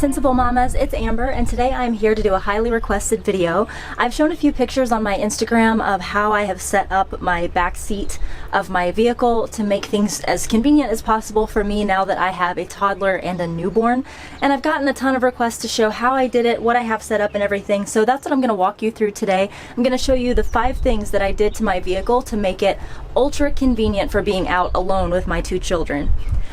Sensible Mamas, it's Amber, and today I'm here to do a highly requested video. I've shown a few pictures on my Instagram of how I have set up my back seat of my vehicle to make things as convenient as possible for me now that I have a toddler and a newborn. And I've gotten a ton of requests to show how I did it, what I have set up and everything, so that's what I'm going to walk you through today. I'm going to show you the 5 things that I did to my vehicle to make it ultra convenient for being out alone with my 2 children.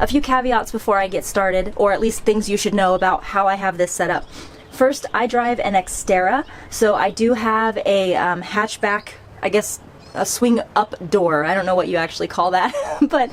A few caveats before I get started, or at least things you should know about how I have this set up. First, I drive an Xterra, so I do have a hatchback, I guess a swing up door. I don't know what you actually call that, but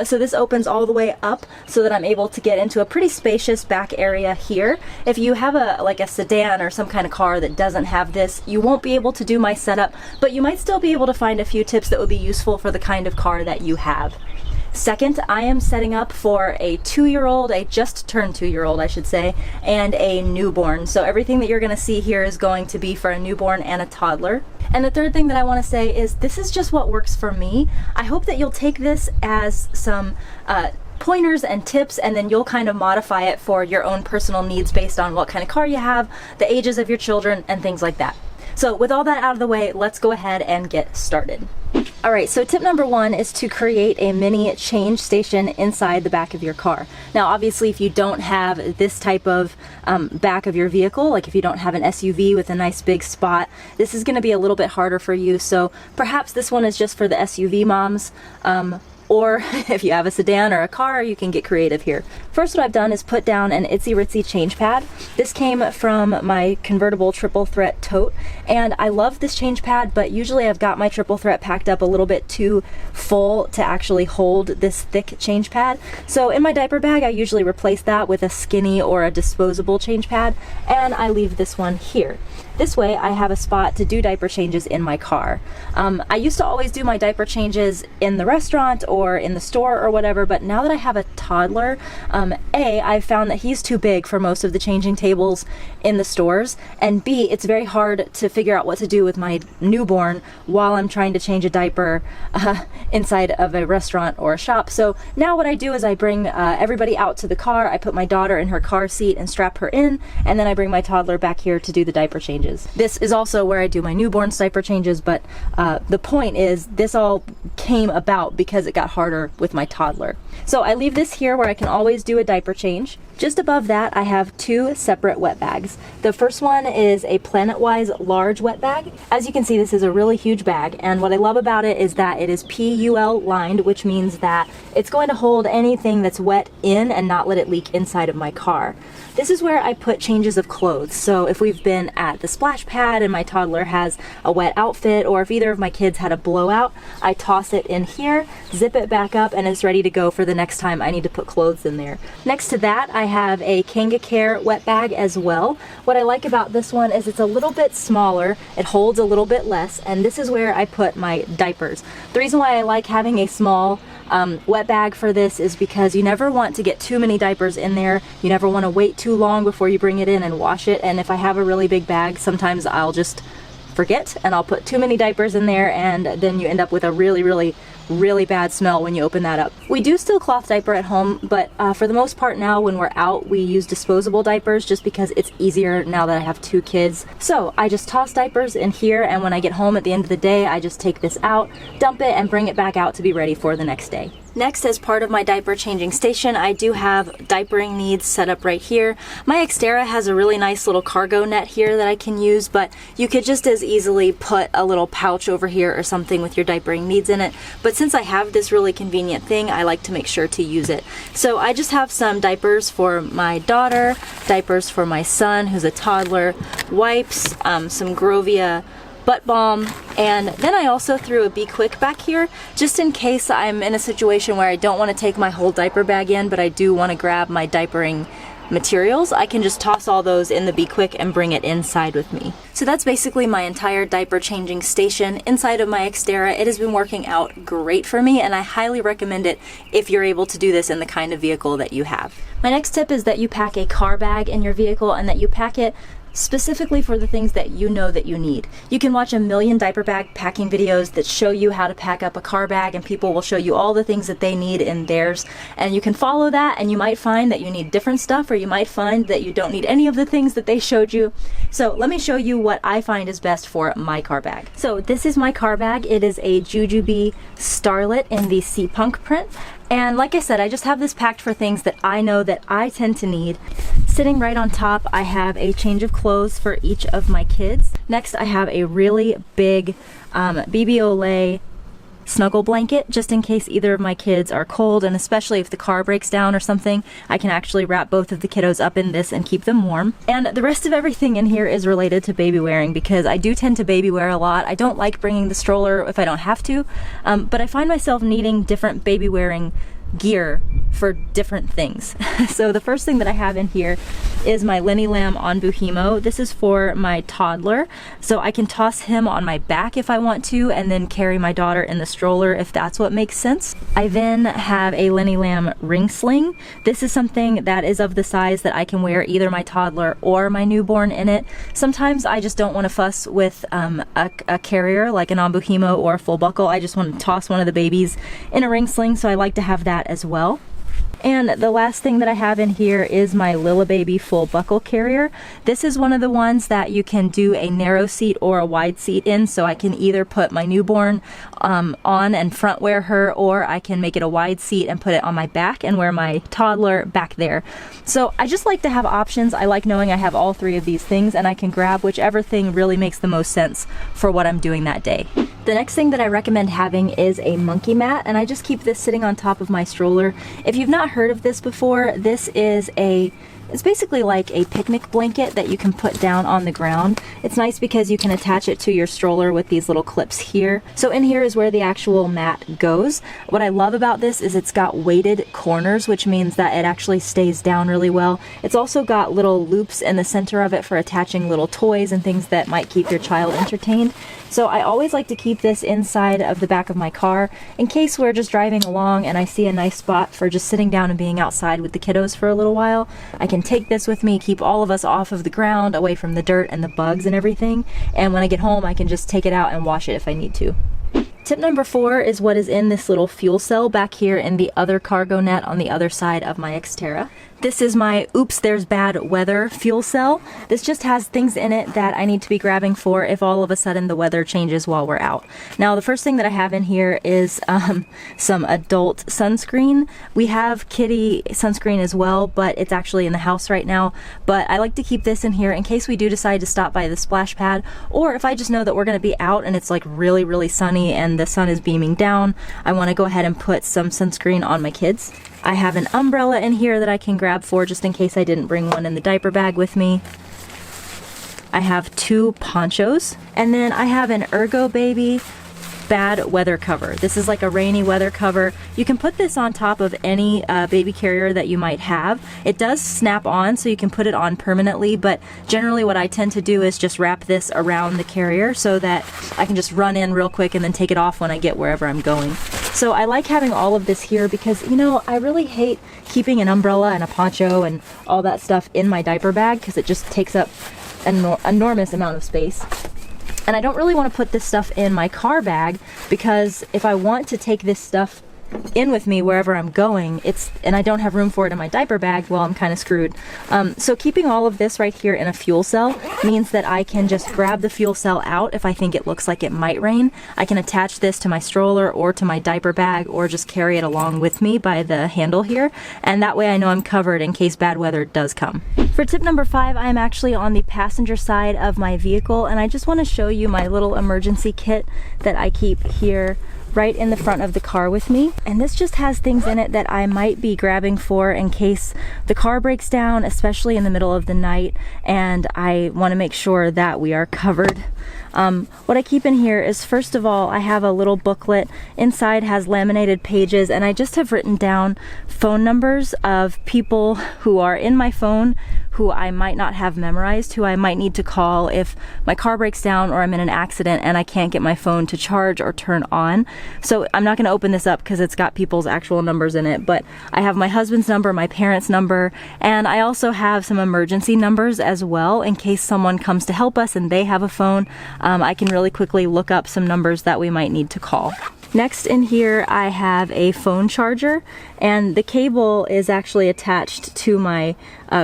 so this opens all the way up so that I'm able to get into a pretty spacious back area here. If you have like a sedan or some kind of car that doesn't have this, you won't be able to do my setup, but you might still be able to find a few tips that would be useful for the kind of car that you have. Second, I am setting up for a 2-year-old, a just turned 2-year-old I should say, and a newborn. So everything that you're going to see here is going to be for a newborn and a toddler. And the third thing that I want to say is this is just what works for me. I hope that you'll take this as some pointers and tips, and then you'll kind of modify it for your own personal needs based on what kind of car you have, the ages of your children, and things like that. So with all that out of the way, let's go ahead and get started. Alright, so tip number 1 is to create a mini change station inside the back of your car. Now obviously if you don't have this type of back of your vehicle, like if you don't have an SUV with a nice big spot, this is going to be a little bit harder for you, so perhaps this one is just for the SUV moms. Or if you have a sedan or a car, you can get creative here. First, what I've done is put down an itsy bitsy change pad. This came from my convertible triple threat tote, and I love this change pad, but usually I've got my triple threat packed up a little bit too full to actually hold this thick change pad. So in my diaper bag, I usually replace that with a skinny or a disposable change pad, and I leave this one here. This way I have a spot to do diaper changes in my car. I used to always do my diaper changes in the restaurant or in the store or whatever, but now that I have a toddler, I've found that he's too big for most of the changing tables in the stores, and B, it's very hard to figure out what to do with my newborn while I'm trying to change a diaper inside of a restaurant or a shop. So now what I do is I bring everybody out to the car, I put my daughter in her car seat and strap her in, and then I bring my toddler back here to do the diaper changes. This is also where I do my newborn's diaper changes, but the point is this all came about because it got harder with my toddler. So I leave this here where I can always do a diaper change. Just above that, I have 2 separate wet bags. The first one is a Planet-Wise large wet bag. As you can see, this is a really huge bag, and what I love about it is that it is PUL lined, which means that it's going to hold anything that's wet in and not let it leak inside of my car. This is where I put changes of clothes. So if we've been at the splash pad and my toddler has a wet outfit, or if either of my kids had a blowout, I toss it in here, zip it back up, and it's ready to go for the next time I need to put clothes in there. Next to that, I have a KangaCare wet bag as well. What I like about this one is it's a little bit smaller, it holds a little bit less, and this is where I put my diapers. The reason why I like having a small wet bag for this is because you never want to get too many diapers in there. You never want to wait too long before you bring it in and wash it, and if I have a really big bag, sometimes I'll just forget and I'll put too many diapers in there, and then you end up with a really bad smell when you open that up. We do still cloth diaper at home, but for the most part now when we're out we use disposable diapers just because it's easier now that I have 2 kids. So I just toss diapers in here, and when I get home at the end of the day I just take this out, dump it, and bring it back out to be ready for the next day. Next, as part of my diaper changing station, I do have diapering needs set up right here. My Xterra has a really nice little cargo net here that I can use, but you could just as easily put a little pouch over here or something with your diapering needs in it. But since I have this really convenient thing, I like to make sure to use it. So I just have some diapers for my daughter, diapers for my son who's a toddler, wipes, some Grovia butt balm, and then I also threw a Be Quick back here just in case I'm in a situation where I don't want to take my whole diaper bag in, but I do want to grab my diapering materials. I can just toss all those in the Be Quick and bring it inside with me. So that's basically my entire diaper changing station inside of my Xterra. It has been working out great for me, and I highly recommend it if you're able to do this in the kind of vehicle that you have. My next tip is that you pack a car bag in your vehicle and that you pack it specifically for the things that you know that you need. You can watch a million diaper bag packing videos that show you how to pack up a car bag, and people will show you all the things that they need in theirs, and you can follow that, and you might find that you need different stuff, or you might find that you don't need any of the things that they showed you. So let me show you what I find is best for my car bag. So this is my car bag. It is a Jujube Starlet in the Sea Punk print. And like I said, I just have this packed for things that I know that I tend to need. Sitting right on top, I have a change of clothes for each of my kids. Next, I have a really big BB Olay snuggle blanket, just in case either of my kids are cold, and especially if the car breaks down or something, I can actually wrap both of the kiddos up in this and keep them warm. And the rest of everything in here is related to baby wearing, because I do tend to baby wear a lot. I don't like bringing the stroller if I don't have to, but I find myself needing different baby wearing gear for different things. So the first thing that I have in here is my Lenny Lamb on Buhimo. This is for my toddler, so I can toss him on my back if I want to, and then carry my daughter in the stroller if that's what makes sense. I then have a Lenny Lamb ring sling. This is something that is of the size that I can wear either my toddler or my newborn in it. Sometimes I just don't want to fuss with a carrier like an on Buhimo or a full buckle. I just want to toss one of the babies in a ring sling, so I like to have that as well. And the last thing that I have in here is my Lilla Baby full buckle carrier. This is one of the ones that you can do a narrow seat or a wide seat in, so I can either put my newborn on and front wear her, or I can make it a wide seat and put it on my back and wear my toddler back there. So I just like to have options. I like knowing I have all three of these things, and I can grab whichever thing really makes the most sense for what I'm doing that day. The next thing that I recommend having is a monkey mat, and I just keep this sitting on top of my stroller. If you've not heard of this before, this is it's basically like a picnic blanket that you can put down on the ground. It's nice because you can attach it to your stroller with these little clips here. So in here is where the actual mat goes. What I love about this is it's got weighted corners, which means that it actually stays down really well. It's also got little loops in the center of it for attaching little toys and things that might keep your child entertained. So I always like to keep this inside of the back of my car in case we're just driving along and I see a nice spot for just sitting down and being outside with the kiddos for a little while. I can take this with me, keep all of us off of the ground, away from the dirt and the bugs and everything, and when I get home I can just take it out and wash it if I need to. Tip number 4 is what is in this little fuel cell back here in the other cargo net on the other side of my Xterra. This is my Oops There's Bad Weather fuel cell. This just has things in it that I need to be grabbing for if all of a sudden the weather changes while we're out. Now the first thing that I have in here is some adult sunscreen. We have kitty sunscreen as well, but it's actually in the house right now. But I like to keep this in here in case we do decide to stop by the splash pad, or if I just know that we're going to be out and it's like really, really sunny and the sun is beaming down, I want to go ahead and put some sunscreen on my kids. I have an umbrella in here that I can grab for just in case I didn't bring one in the diaper bag with me. I have 2 ponchos, and then I have an Ergo Baby bad weather cover. This is like a rainy weather cover. You can put this on top of any baby carrier that you might have. It does snap on, so you can put it on permanently, but generally what I tend to do is just wrap this around the carrier so that I can just run in real quick and then take it off when I get wherever I'm going. So I like having all of this here because, you know, I really hate keeping an umbrella and a poncho and all that stuff in my diaper bag because it just takes up an enormous amount of space. And I don't really want to put this stuff in my car bag because if I want to take this stuff in with me wherever I'm going, and I don't have room for it in my diaper bag, well, I'm kind of screwed. So keeping all of this right here in a fuel cell means that I can just grab the fuel cell out if I think it looks like it might rain. I can attach this to my stroller or to my diaper bag or just carry it along with me by the handle here, and that way I know I'm covered in case bad weather does come. For tip number 5, I am actually on the passenger side of my vehicle, and I just want to show you my little emergency kit that I keep here right in the front of the car with me. And this just has things in it that I might be grabbing for in case the car breaks down, especially in the middle of the night, and I want to make sure that we are covered. What I keep in here is, first of all, I have a little booklet. Inside has laminated pages, and I just have written down phone numbers of people who are in my phone who I might not have memorized, who I might need to call if my car breaks down or I'm in an accident and I can't get my phone to charge or turn on. So I'm not going to open this up because it's got people's actual numbers in it, but I have my husband's number, my parents' number, and I also have some emergency numbers as well in case someone comes to help us and they have a phone. I can really quickly look up some numbers that we might need to call. Next in here I have a phone charger, and the cable is actually attached to my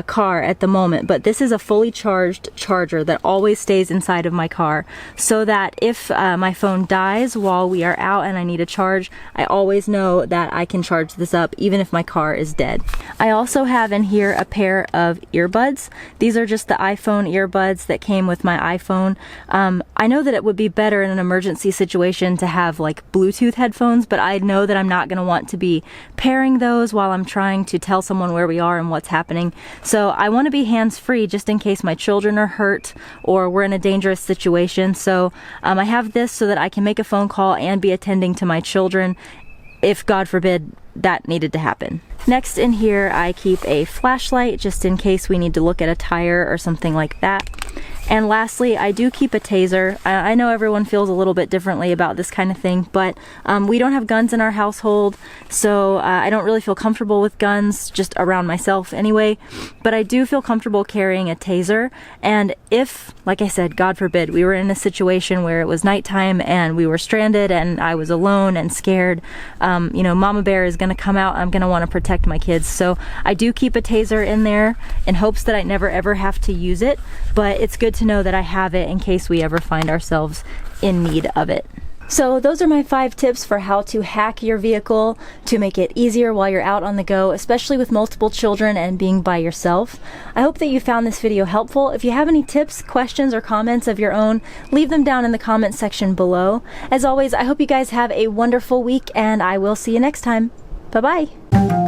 car at the moment, but this is a fully charged charger that always stays inside of my car, so that if my phone dies while we are out and I need a charge, I always know that I can charge this up even if my car is dead. I also have in here a pair of earbuds. These are just the iPhone earbuds that came with my iPhone. I know that it would be better in an emergency situation to have like Bluetooth headphones, but I know that I'm not going to want to be pairing those while I'm trying to tell someone where we are and what's happening. So I want to be hands-free just in case my children are hurt or we're in a dangerous situation. So I have this so that I can make a phone call and be attending to my children if, God forbid, that needed to happen. Next in here I keep a flashlight just in case we need to look at a tire or something like that. And lastly, I do keep a taser. I know everyone feels a little bit differently about this kind of thing, but we don't have guns in our household, so I don't really feel comfortable with guns just around myself anyway, but I do feel comfortable carrying a taser. And if, like I said, God forbid, we were in a situation where it was nighttime and we were stranded and I was alone and scared, you know, Mama Bear is going to come out. I'm going to want to protect my kids, so I do keep a taser in there in hopes that I never ever have to use it, but it's good to know that I have it in case we ever find ourselves in need of it. So those are my 5 tips for how to hack your vehicle to make it easier while you're out on the go, especially with multiple children and being by yourself. I hope that you found this video helpful. If you have any tips, questions, or comments of your own, leave them down in the comments section below. As always, I hope you guys have a wonderful week, and I will see you next time. Bye-bye.